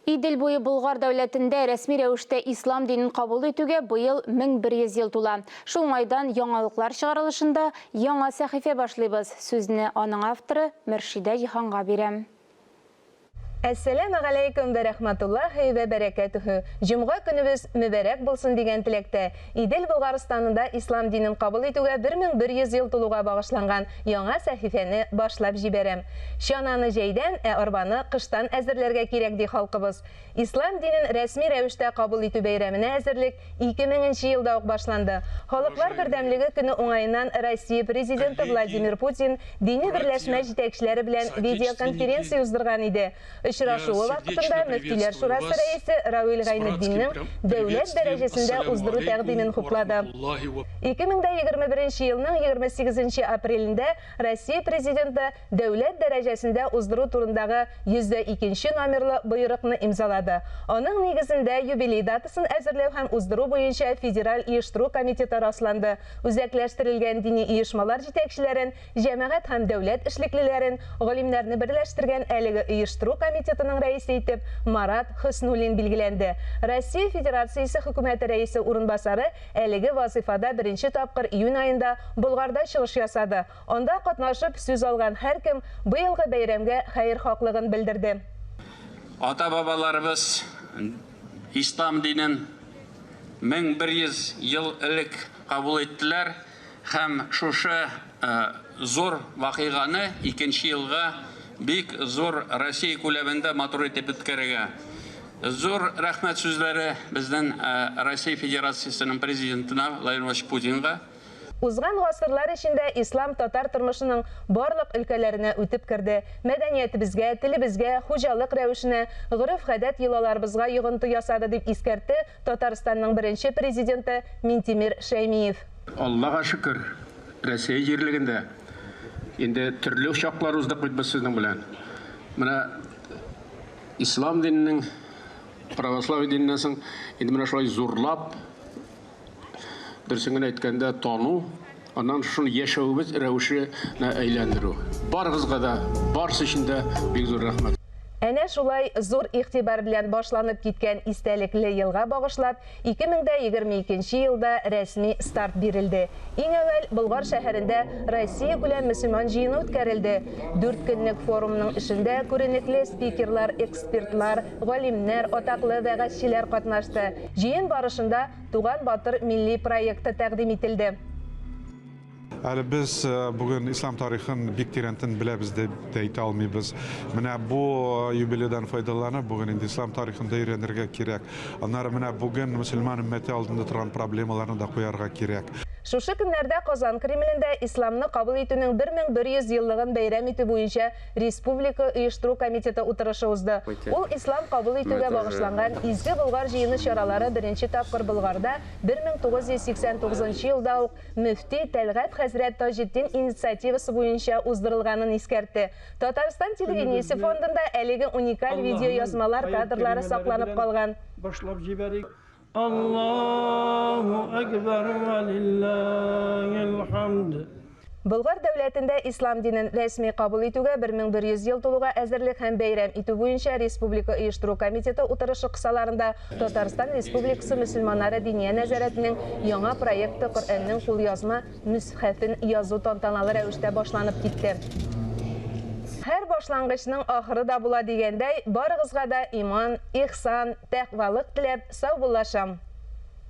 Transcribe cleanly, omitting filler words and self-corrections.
Идел буе Болгар дәүләтендә рәсми рәвештә ислам динен кабул итүгә быел 1100 ел тула. Шул майдан яңалыклар чыгарылышында яңа сәхифә башлыйбыз. Сүзне аның авторы Мөршидә Җиһанга бирәм. Әссәләму алейкум вә рахматуллахи вә бәрәкәтүһү. Җомга көнебез мөбарәк булсын дигән теләктә Идел Болгарстанында ислам динен кабул итүгә 1100 ел тулуга багышланган яңа сәхифәне башлап җибәрәм. Чананы җәйдән, арбаны кыштан әзерләргә кирәк ди халкыбыз. Ислам динен рәсми рәвештә кабул итү бәйрәменә әзерлек 2000 елда ук башланды. Халыклар бердәмлеге көне уңаеннан Россия президенты Владимир Путин дини берләшмә җитәкчеләре белән видеоконференция уздырган иде. Очрашуы вакытында Мөфтиләр шурасы рәисе Рауил Гайнетдиннең дәүләт дәрәҗәсендә уздыру тәкъдимен хуплады. 2021 елның 28 апрелендә Россия президенты дәүләт дәрәҗәсендә уздыру турындагы 102 номерлы боерыкны имзалады. Аның нигезендә юбилей датасын әзерләү һәм уздыру буенча федераль оештыру комитеты расланды. Үзәкләштерелгән дини оешмалар җитәкчеләрен, җәмәгать һәм дәүләт эшлеклеләрен, галимнәрне берләштергән әлеге оештыру комитетының рәисе итеп Марат Хөснуллин билгеләнде. Россия Федерациясе хөкүмәте рәисе урынбасары әлеге вазифада беренче тапкыр июнь айында Болгарда чыгыш ясады. Анда катнашып сүз алган һәркем быелгы бәйрәмгә хәер хаклыгын белдерде. Ата-бабаларыбыз ислам динен 1100 ел элек кабул иттеләр һәм шушы зур вакыйганы 2 елга бик зур Россия күләмендә матур итеп үткәрергә. Зур рәхмәт сүзләре безнең Россия Федерациясының президентына Владимир Путинга. Узган гасырлар эчендә ислам татар тормышының барлык өлкәләренә үтеп керде. Мәдәниятебезгә, телебезгә, хуҗалык рәвешенә, гореф-гадәт йолаларыбызга йогынты ясады дип искәртте Татарстанның беренче президенты Минтимир Шәймиев. Аллаһка шөкер, Россия җирлегендә инде төрле чаклар уздык бит без сезнең белән. Менә ислам диненең, православие диненнән соң инде менә шулай зурлап дөресен әйткәндә тану, аннан шуны яшәүбез рәвешенә әйләндерү. Барыгызга да, барсы өчен дә бик зур рәхмәт. Әнә шулай зур игътибар белән башланып киткән истәлекле елга багышлап 2022 елда рәсми старт бирелде. Иң әүвәл Болгар шәһәрендә Россия күләм мөселман җыены үткәрелде. 4 көнлек форумның эшендә күренекле спикерлар, экспертлар, галимнәр, атаклы вәгазьчеләр катнашты. Җыен барышында Туган Батыр милли проекты тәкъдим ителде. Әле без бүген ислам тарихын бик тирәнтен беләбез дип әйтә алмыйбыз. Менә бу юбилейдан файдаланып, бүген инде ислам тарихын да өйрәнергә кирәк. Аннары менә бүген мөселман өммәте алдында торган проблемаларны да куярга кирәк. Шушы көннәрдә Казан Кремлендә исламны кабул итүнең 1100 еллыгын бәйрәм итү буенча Республика оештыру комитеты утырышы узды. Ул ислам кабул итүгә багышланган изге Болгар җыены чаралары беренче тапкыр Болгарда 1989 елда ук мөфти Тәлгать хәзрәт Таҗетдин инициативасы буенча уздырылганын искәртте. Татарстан телевидениесе фондында әлеге уникаль видео язмалар кадрлары сакланып калган. Башлап җибәрик. Аллаһу акбар ва лиллахил хамд. Болгар дәүләтендә ислам динен рәсми кабул итүгә 1100 ел тулуга әзерлек һәм бәйрәм итү буенча Республика оештыру комитеты утырышы кысаларында Татарстан Республикасы мөселманнары диния нәзарәтенең яңа проекты Коръәннең кулъязма нөсхәтен язу тантаналы рәвештә башланып китте. Һәр башлангычның ахыры да була дигәндәй, барыгызга да иман, ихсан, тәкъвалык теләп, сау булашам.